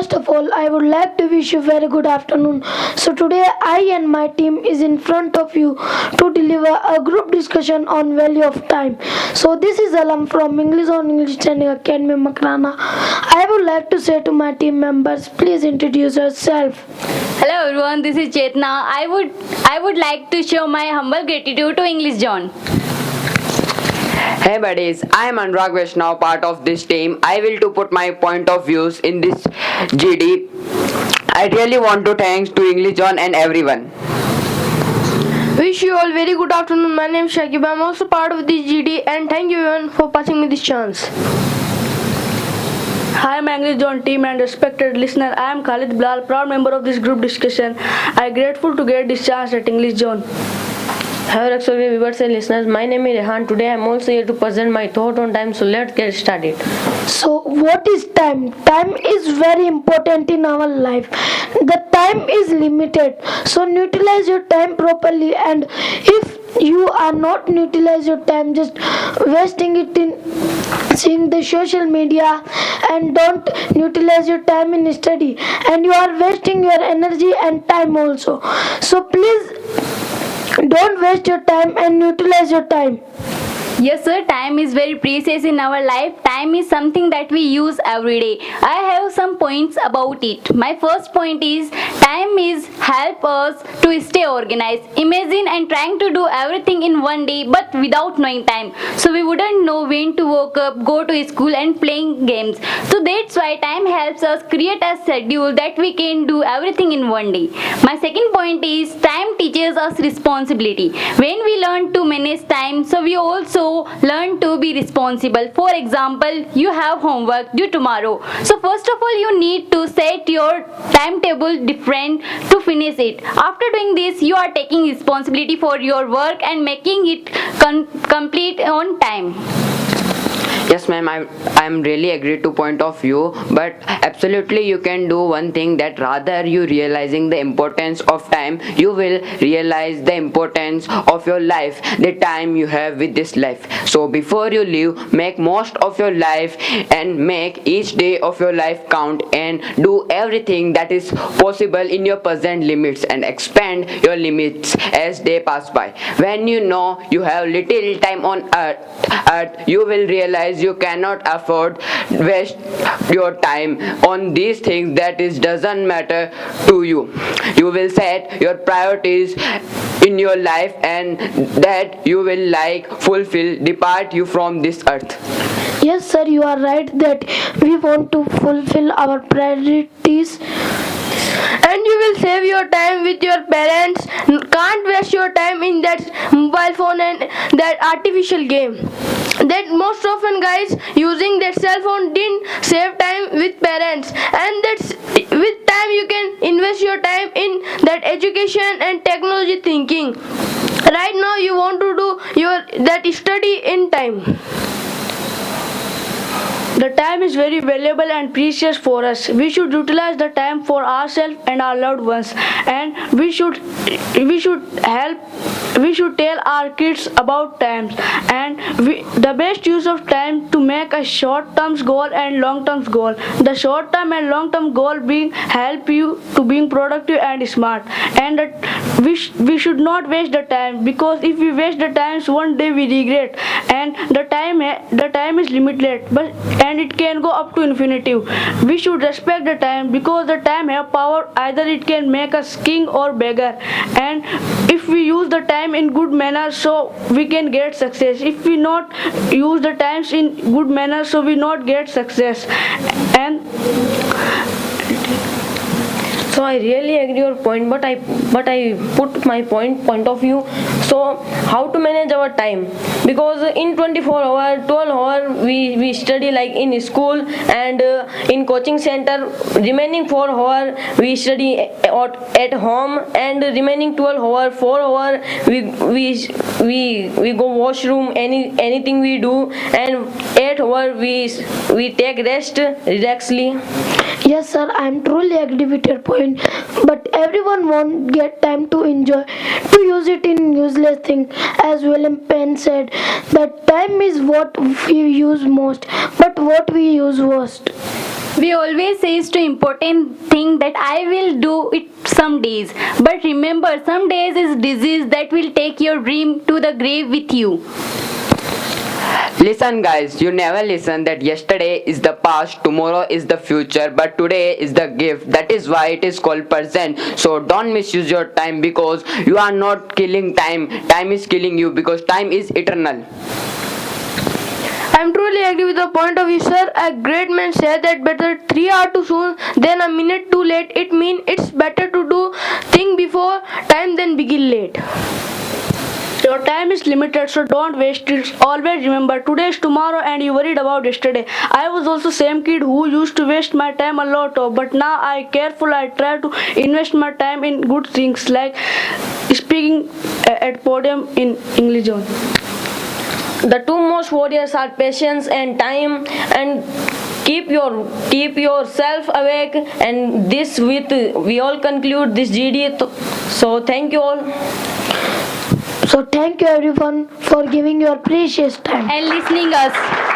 first of all, I would like to wish you very good afternoon. So today I and my team is in front of you to deliver a group discussion on value of time. So this is Alam from English on English Training Academy Makrana. I would like to say to my team members, please introduce yourself. Hello everyone, this is Chetna. I would like to show my humble gratitude to English John. Hey buddies, I am Anurag Vaishnav, part of this team. I will to put my point of views in this GD. I really want to thanks to English John and everyone. Wish you all very good afternoon. My name is Shakib. I am also part of this GD and thank you everyone for passing me this chance. Hi, I'm English John team and respected listener. I am Khalid Bilal, proud member of this group discussion. I am grateful to get this chance at English John. Hello Rakshavya viewers and listeners, my name is Rehan. Today I am also here to present my thought on time, so let's get started. So what is time? Time is very important in our life. The time is limited. So utilize your time properly, and if you are not utilize your time, just wasting it in seeing the social media and don't utilize your time in study, and you are wasting your energy and time also. So please don't waste your time and utilize your time. Yes sir, time is very precious in our life. Time is something that we use every day. I have some points about it. My first point is time is help us to stay organized. Imagine and trying to do everything in one day but without knowing time. So we wouldn't know when to wake up, go to school and playing games. So that's why time helps us create a schedule that we can do everything in one day. My second point is time teaches us responsibility. When we learn to manage time, so we also learn to be responsible. For example, you have homework due tomorrow. So first of all, you need to set your timetable different to finish it. After doing this, you are taking responsibility for your work and making it complete on time. Yes ma'am, I am really agree to point of view, but absolutely you can do one thing, that rather you realizing the importance of time, you will realize the importance of your life, the time you have with this life. So before you leave, make most of your life and make each day of your life count, and do everything that is possible in your present limits and expand your limits as they pass by. When you know you have little time on earth, you will realize you cannot afford waste your time on these things that is doesn't matter to you. You will set your priorities in your life, and that you will like fulfill depart you from this earth. Yes sir, you are right that we want to fulfill our priorities. And you will save your time with your parents. Can't waste your time in that mobile phone and that artificial game. That most often guys using that cell phone didn't save time with parents, and that's with time you can invest your time in that education and technology thinking. Right now you want to do your that study in time. The time is very valuable and precious for us. We should utilize the time for ourselves and our loved ones, and we should tell our kids about time, and the best use of time to make a short term goal and long term goal. The short term and long term goal being help you to being productive and smart, and that we should not waste the time, because if we waste the times, one day we regret. And the time is limited, but and it can go up to infinity. We should respect the time, because the time have power. Either it can make us king or beggar, and if we use the time in good manner, so we can get success. If we not use the times in good manner, so we not get success. And So I really agree your point, but I put my point of view. So how to manage our time? Because in 24 hour, 12 hour we study like in school and in coaching center. Remaining 4 hour we study at home, and remaining 12 hour, 4 hour we go washroom, anything we do, and 8 hour we take rest relaxly. Yes sir, I am truly agree with your point, but everyone won't get time to enjoy, to use it in useless thing. As William Penn said, that time is what we use most, but what we use worst. We always says to important thing that I will do it some days. But remember, some days is disease that will take your dream to the grave with you. Listen guys, you never listen that yesterday is the past, tomorrow is the future, but today is the gift. That is why it is called present. So don't misuse your time, because you are not killing time. Time is killing you, because time is eternal. I'm truly agree with the point of view, sir. A great man said that better 3 hours too soon than a minute too late. It means it's better to do thing before time than begin late. Your time is limited, so don't waste it. Always remember, today is tomorrow and you worried about yesterday. I was also same kid who used to waste my time a lot of, but now I careful. I try to invest my time in good things like speaking at podium in English zone. The two most warriors are patience and time, and keep yourself awake. And this with we all conclude this GD. So thank you all. So thank you everyone for giving your precious time. And listening us.